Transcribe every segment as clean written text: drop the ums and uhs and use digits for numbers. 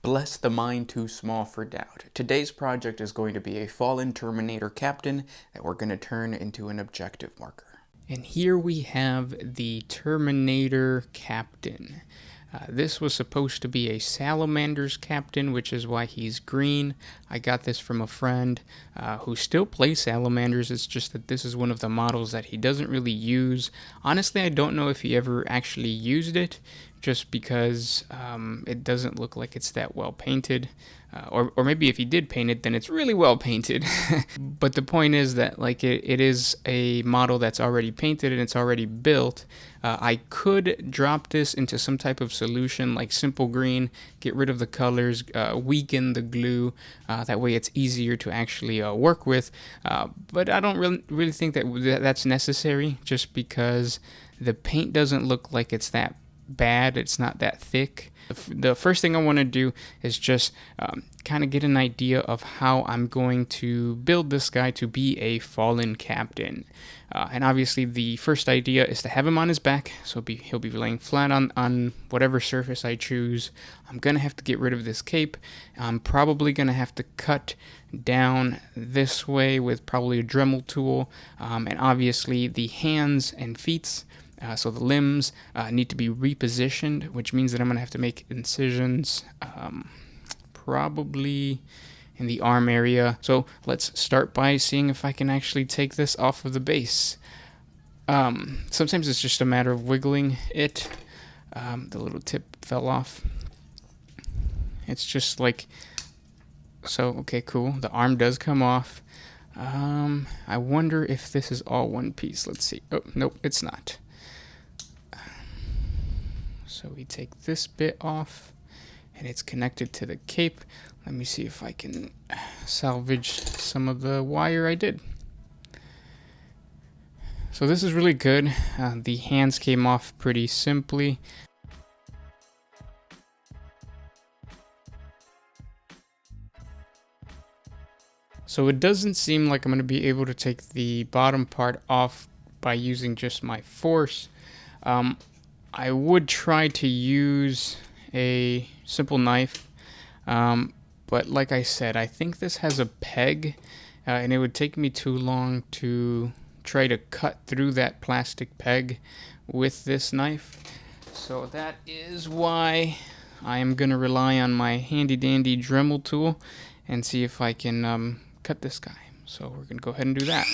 Bless the mind too small for doubt. Today's project is going to be a fallen Terminator Captain that we're going to turn into an objective marker. And here we have the Terminator Captain. This was supposed to be a Salamander's Captain, which is why he's green. I got this from a friend who still plays Salamanders. It's just that this is one of the models that he doesn't really use. Honestly, I don't know if he ever actually used it, just because it doesn't look like it's that well painted. Or maybe if he did paint it, then it's really well painted. But the point is that it is a model that's already painted and it's already built. I could drop this into some type of solution like simple green, get rid of the colors, weaken the glue. That way it's easier to actually work with. But I don't really think that's necessary, just because the paint doesn't look like it's that bad. It's not that thick. The first thing I want to do is just kind of get an idea of how I'm going to build this guy to be a fallen captain. And obviously the first idea is to have him on his back, so he'll be laying flat on whatever surface I choose. I'm going to have to get rid of this cape. I'm probably going to have to cut down this way with probably a Dremel tool, and obviously the hands and feet. So the limbs need to be repositioned, which means that I'm going to have to make incisions probably in the arm area. So let's start by seeing if I can actually take this off of the base. Sometimes it's just a matter of wiggling it. The little tip fell off. It's just like so. Okay, cool. The arm does come off. I wonder if this is all one piece. Let's see. Oh, nope, it's not. So we take this bit off, and it's connected to the cape. Let me see if I can salvage some of the wire I did. So this is really good. The hands came off pretty simply. So it doesn't seem like I'm going to be able to take the bottom part off by using just my force. I would try to use a simple knife, but like I said, I think this has a peg, and it would take me too long to try to cut through that plastic peg with this knife. So that is why I am going to rely on my handy dandy Dremel tool and see if I can cut this guy. So we're going to go ahead and do that.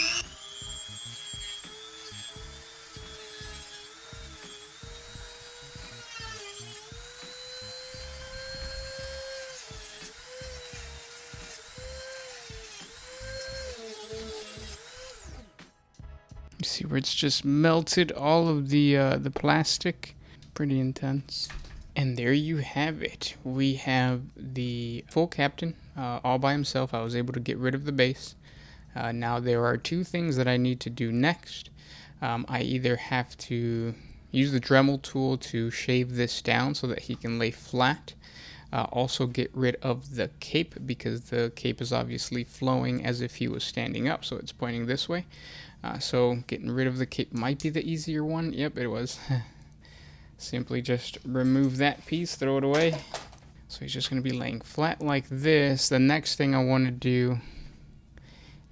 You see where it's just melted all of the plastic. Pretty intense. And there you have it. We have the full captain all by himself. I was able to get rid of the base. Now there are two things that I need to do next. I either have to use the Dremel tool to shave this down so that he can lay flat. Also get rid of the cape, because the cape is obviously flowing as if he was standing up, so it's pointing this way. So getting rid of the cape might be the easier one. Yep, it was. Simply just remove that piece, throw it away. So he's just going to be laying flat like this. The next thing I want to do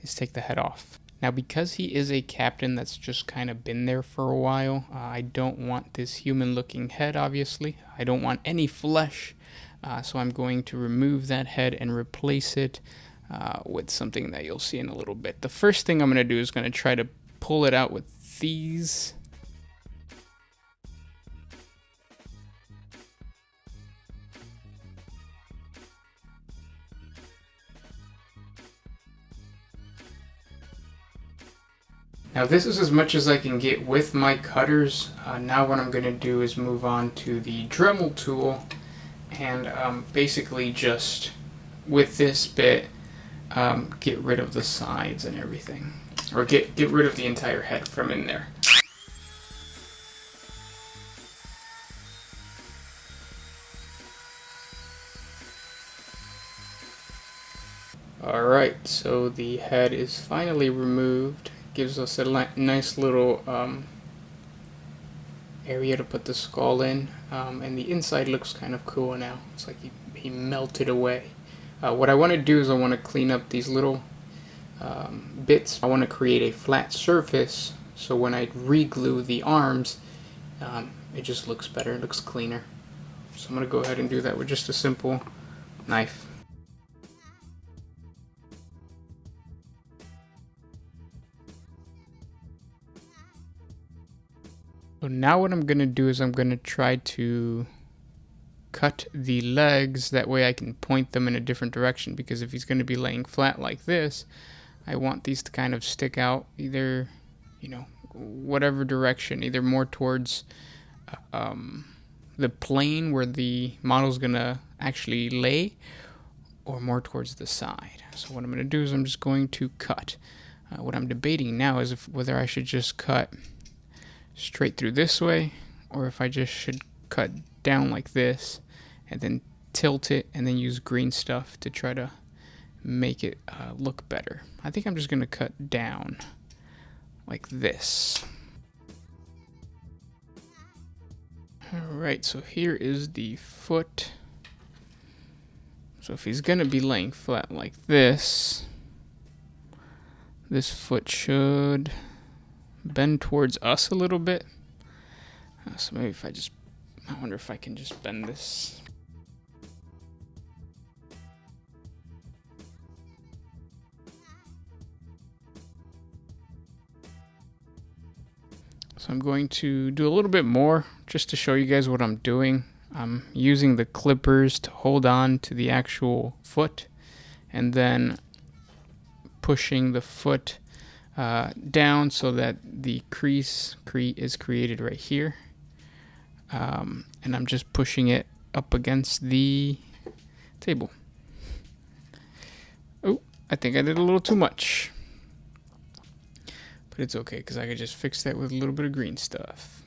is take the head off. Now, because he is a captain that's just kind of been there for a while, I don't want this human-looking head, obviously. I don't want any flesh. So I'm going to remove that head and replace it with something that you'll see in a little bit. The first thing I'm going to do is going to try to pull it out with these. Now this is as much as I can get with my cutters. Now what I'm going to do is move on to the Dremel tool and basically just with this bit get rid of the sides and everything, or get rid of the entire head from in there. Alright, so the head is finally removed. Gives us a nice little area to put the skull in, and the inside looks kind of cool now. It's like he he melted away. What I want to do is I want to clean up these little bits. I want to create a flat surface so when I re-glue the arms, it just looks better, it looks cleaner. So I'm going to go ahead and do that with just a simple knife. So now what I'm going to do is I'm going to try to cut the legs, that way I can point them in a different direction, because if he's going to be laying flat like this, I want these to kind of stick out either, you know, whatever direction, either more towards the plane where the model's going to actually lay, or more towards the side. So what I'm going to do is I'm just going to cut. What I'm debating now is whether I should just cut straight through this way, or if I just should cut down like this and then tilt it and then use green stuff to try to make it look better. I think I'm just going to cut down like this. Alright, so here is the foot. So if he's going to be laying flat like this, this foot should bend towards us a little bit. So maybe if I wonder if I can just bend this. So I'm going to do a little bit more just to show you guys what I'm doing. I'm using the clippers to hold on to the actual foot and then pushing the foot down so that the crease is created right here. And I'm just pushing it up against the table. Oh, I think I did a little too much. But it's okay, because I could just fix that with a little bit of green stuff.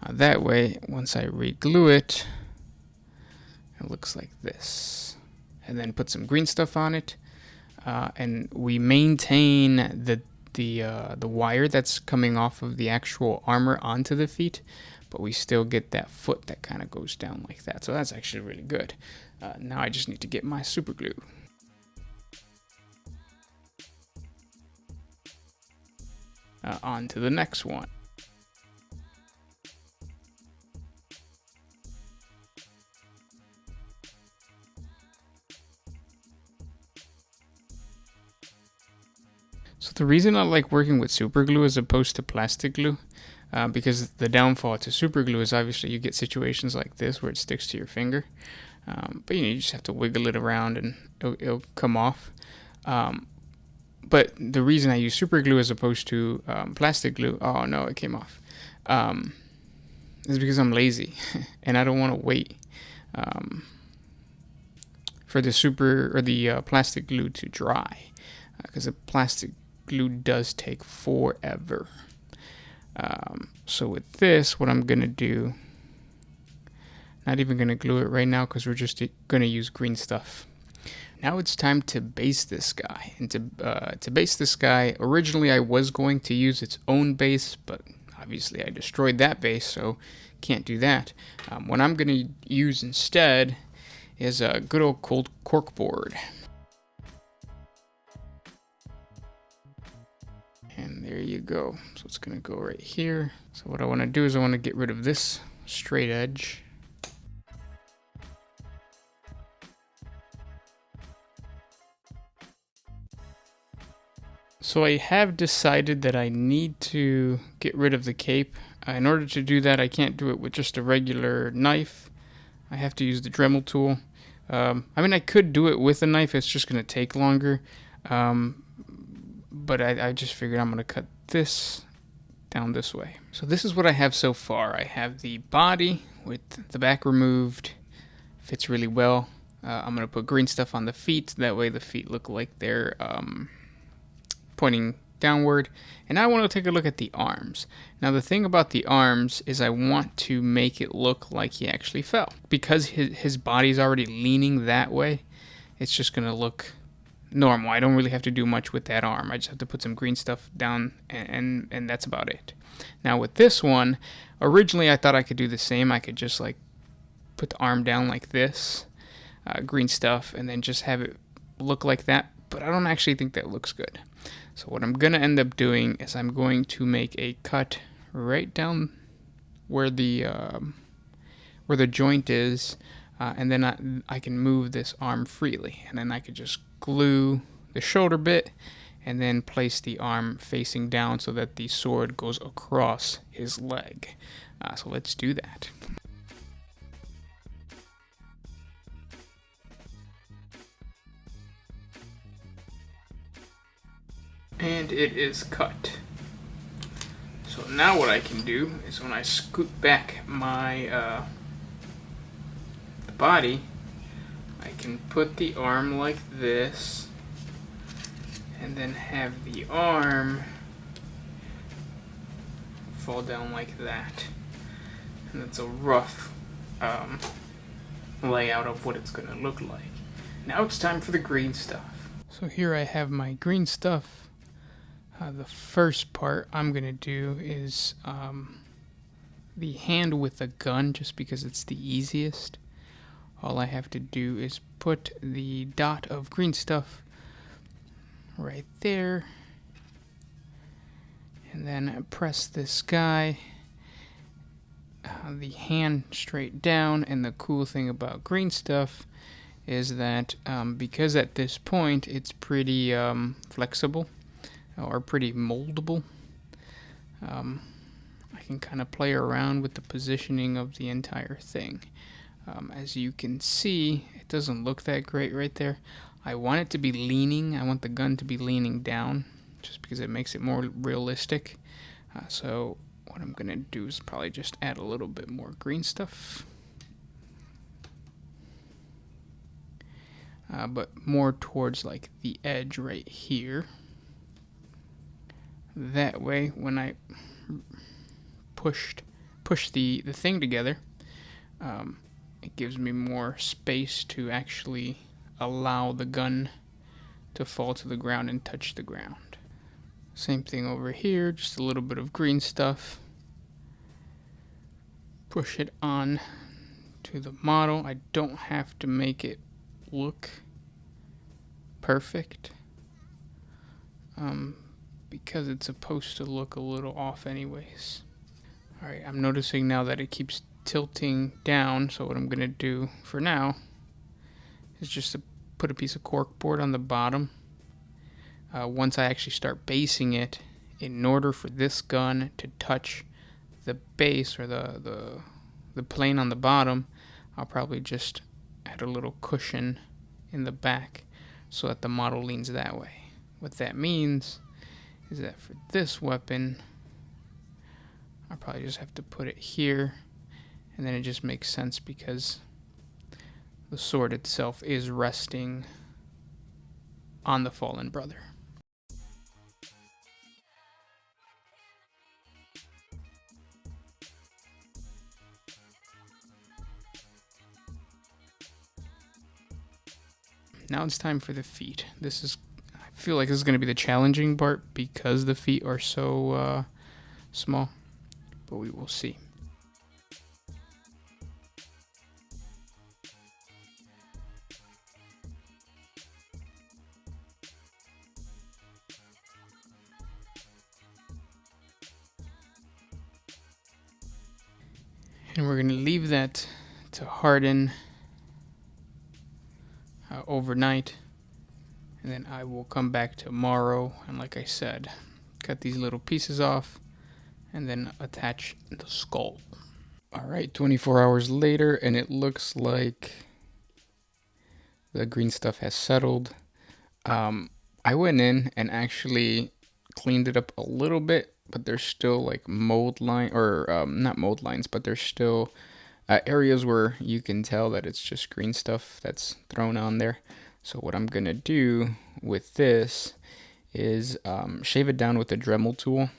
That way, once I re-glue it, it looks like this. And then put some green stuff on it. And we maintain the wire that's coming off of the actual armor onto the feet, but we still get that foot that kind of goes down like that. So that's actually really good. Now I just need to get my super glue. On to the next one. So the reason I like working with super glue as opposed to plastic glue, because the downfall to super glue is obviously you get situations like this where it sticks to your finger. But you just have to wiggle it around and it'll come off. But the reason I use super glue as opposed to plastic glue, oh no, it came off, is because I'm lazy and I don't want to wait for the plastic glue to dry, because the plastic glue does take forever. So with this, what I'm gonna do, not even gonna glue it right now because we're just gonna use green stuff. Now it's time to base this guy. And to base this guy, originally I was going to use its own base, but obviously I destroyed that base, so can't do that. What I'm going to use instead is a good old cold corkboard. And there you go. So it's going to go right here. So what I want to do is I want to get rid of this straight edge. So I have decided that I need to get rid of the cape. In order to do that, I can't do it with just a regular knife. I have to use the Dremel tool. I mean, I could do it with a knife. It's just going to take longer. But I just figured I'm going to cut this down this way. So this is what I have so far. I have the body with the back removed. Fits really well. I'm going to put green stuff on the feet. That way the feet look like they're pointing downward. And now I want to take a look at the arms. Now the thing about the arms is I want to make it look like he actually fell. Because his body's already leaning that way, it's just going to look normal. I don't really have to do much with that arm. I just have to put some green stuff down and that's about it. Now with this one, originally I thought I could do the same. I could just like put the arm down like this, green stuff, and then just have it look like that. But I don't actually think that looks good. So what I'm going to end up doing is I'm going to make a cut right down where the joint is, and then I can move this arm freely, and then I could just glue the shoulder bit and then place the arm facing down so that the sword goes across his leg. So let's do that. And it is cut. So now what I can do is when I scoot back my the body, I can put the arm like this, and then have the arm fall down like that. And it's a rough layout of what it's going to look like. Now it's time for the green stuff. So here I have my green stuff. The first part I'm going to do is the hand with the gun, just because it's the easiest. All I have to do is put the dot of green stuff right there, and then press this guy, the hand straight down. And the cool thing about green stuff is that because at this point it's pretty flexible or pretty moldable, I can kind of play around with the positioning of the entire thing. As you can see, it doesn't look that great right there. I want it to be leaning. I want the gun to be leaning down, just because it makes it more realistic. So what I'm going to do is probably just add a little bit more green stuff. But more towards like the edge right here. That way, when I push the thing together, it gives me more space to actually allow the gun to fall to the ground and touch the ground. Same thing over here, just a little bit of green stuff. Push it on to the model. I don't have to make it look perfect, because it's supposed to look a little off anyways. Alright, I'm noticing now that it keeps tilting down, so what I'm going to do for now is just to put a piece of corkboard on the bottom. Once I actually start basing it, in order for this gun to touch the base or the plane on the bottom, I'll probably just add a little cushion in the back so that the model leans that way. What that means is that for this weapon, I'll probably just have to put it here, and then it just makes sense because the sword itself is resting on the fallen brother. Now it's time for the feet. I feel like this is going to be the challenging part because the feet are so small, but we will see. And we're going to leave that to harden overnight, and then I will come back tomorrow and, like I said, cut these little pieces off and then attach the skull. Alright, 24 hours later, and it looks like the green stuff has settled. I went in and actually cleaned it up a little bit, but there's still like mold line, or not mold lines, but there's still areas where you can tell that it's just green stuff that's thrown on there. So what I'm gonna do with this is shave it down with a Dremel tool.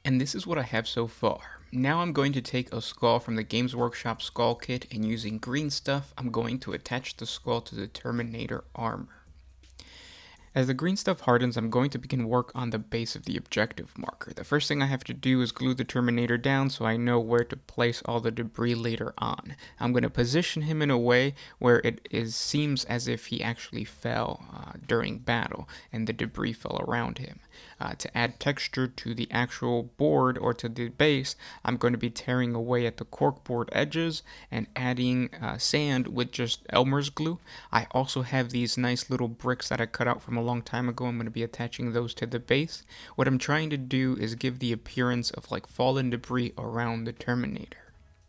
And this is what I have so far. Now I'm going to take a skull from the Games Workshop skull kit, and using green stuff, I'm going to attach the skull to the Terminator armor. As the green stuff hardens, I'm going to begin work on the base of the objective marker. The first thing I have to do is glue the Terminator down so I know where to place all the debris later on. I'm going to position him in a way where seems as if he actually fell during battle and the debris fell around him. To add texture to the actual board or to the base, I'm going to be tearing away at the corkboard edges and adding sand with just Elmer's glue. I also have these nice little bricks that I cut out from a long time ago. I'm going to be attaching those to the base. What I'm trying to do is give the appearance of like fallen debris around the Terminator.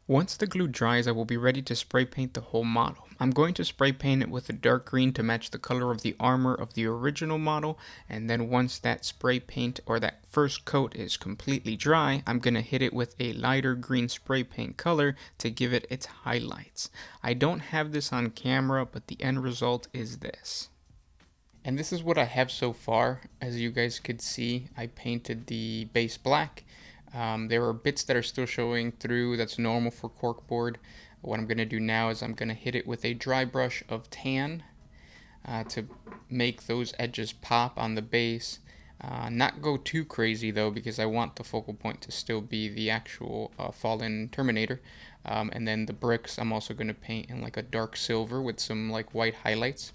Once the glue dries, I will be ready to spray paint the whole model. I'm going to spray paint it with a dark green to match the color of the armor of the original model, and then once that spray paint or that first coat is completely dry, I'm going to hit it with a lighter green spray paint color to give it its highlights. I don't have this on camera, but the end result is this. And this is what I have so far. As you guys could see, I painted the base black. There are bits that are still showing through. That's normal for corkboard. What I'm going to do now is I'm going to hit it with a dry brush of tan to make those edges pop on the base. Not go too crazy though, because I want the focal point to still be the actual fallen Terminator. And then the bricks I'm also going to paint in like a dark silver with some like white highlights.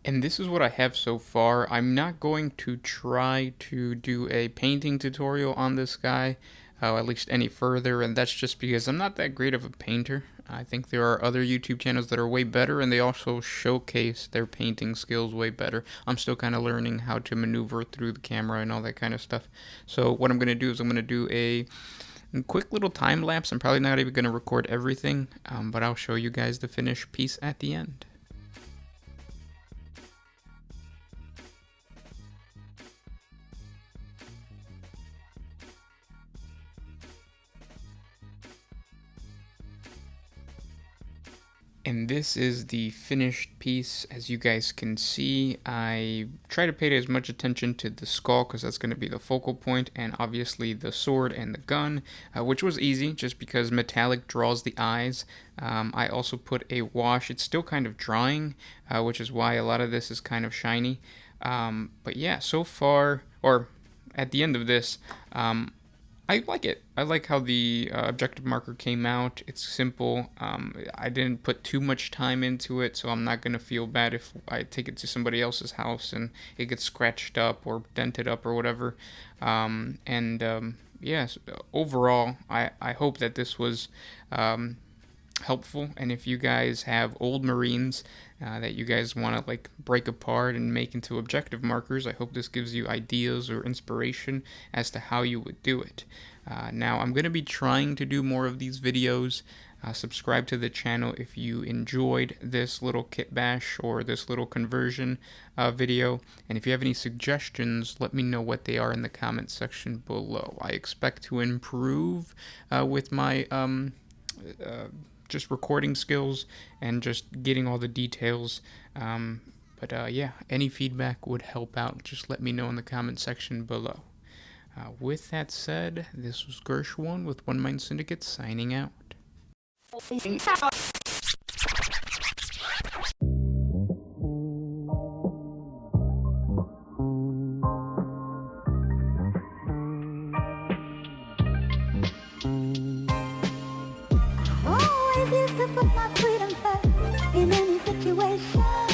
And this is what I have so far. I'm not going to try to do a painting tutorial on this guy, at least any further, and that's just because I'm not that great of a painter. I think there are other YouTube channels that are way better, and they also showcase their painting skills way better. I'm still kind of learning how to maneuver through the camera and all that kind of stuff. So what I'm going to do is I'm going to do a quick little time lapse. I'm probably not even going to record everything, but I'll show you guys the finished piece at the end. And this is the finished piece. As you guys can see, I try to pay as much attention to the skull because that's going to be the focal point, and obviously the sword and the gun, which was easy just because metallic draws the eyes. I also put a wash. It's still kind of drying, which is why a lot of this is kind of shiny. But yeah, so far, or at the end of this, I like it. I like how the objective marker came out. It's simple. I didn't put too much time into it, so I'm not going to feel bad if I take it to somebody else's house and it gets scratched up or dented up or whatever. Yes, overall, I hope that this was helpful, and if you guys have old Marines that you guys want to like break apart and make into objective markers, I hope this gives you ideas or inspiration as to how you would do it. Now I'm going to be trying to do more of these videos. Subscribe to the channel if you enjoyed this little kit bash or this little conversion video, and if you have any suggestions, let me know what they are in the comment section below. I expect to improve with my just recording skills and just getting all the details. Yeah, any feedback would help out. Just let me know in the comment section below. With that said, this was Gershwin with One Mind Syndicate signing out. Always used to put my freedom first in any situation.